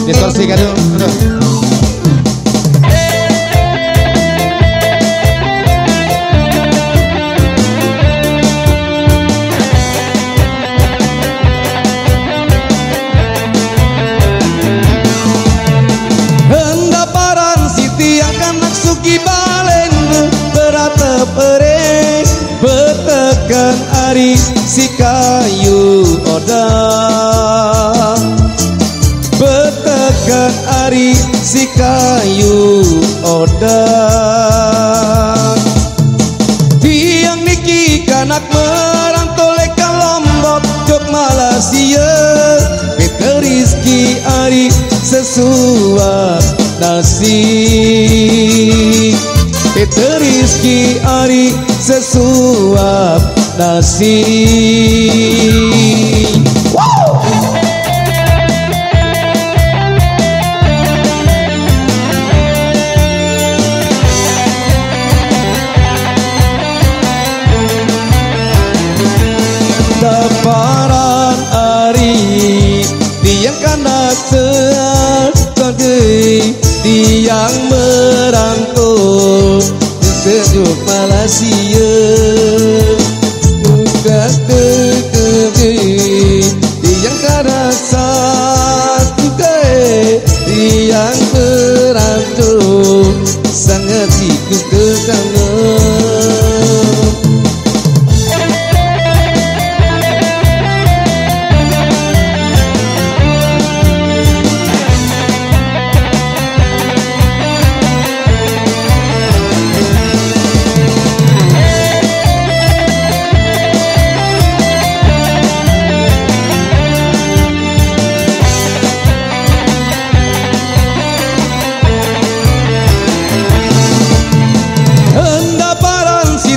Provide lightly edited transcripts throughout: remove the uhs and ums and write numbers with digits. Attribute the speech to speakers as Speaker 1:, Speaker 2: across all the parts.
Speaker 1: Distorsi kan yuk. Aduh.
Speaker 2: Hendaparan Siti yang kanak suki balen berata pere betekan ari si kayu oda betekan ari si kayu oda tiang niki kanak merantau lekan Lombok jok Malaysia Peter Rizky ari sesuap nasi Peter Rizky ari sesuap nasi. Wow! Daparan ari tiang kanak sebagai tiang merangkul sejuk Malaysia buka kekebi tiang kanak satu tiang merangkul sangat ikut kekangan.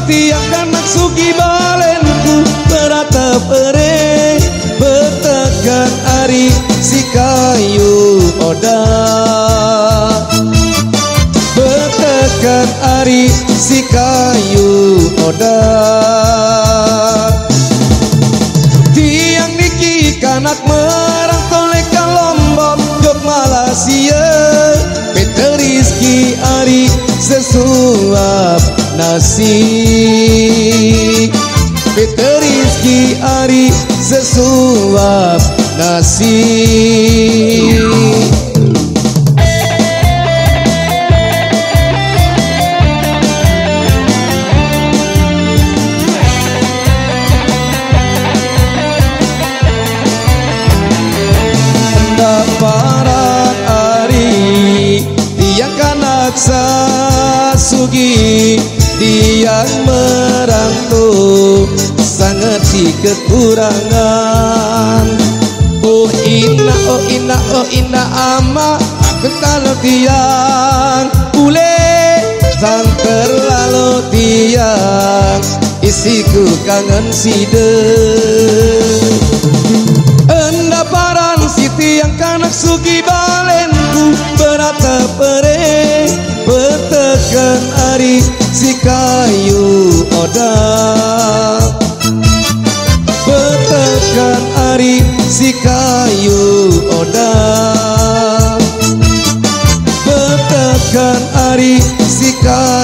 Speaker 2: Tiang kanak sugi balenku berata pere betekan ari si kayu oda betekan ari si kayu oda tiang niki kanak merantau lekan Lombok jok Malaysia Peter Rizky ari sesuap nasi Peter Rizky ari sesuap nasi. Daparan ari tiang kanak sasugi tiang merantau sangat di kekurangan. Oh ina oh ina oh ina ama kalau tiang ule sang terlalu tiang isiku kangen side endaparan si tiang kanak sugi balenku berata pere betekan ari si kayu oda betekan ari si kayu oda betekan ari si kayu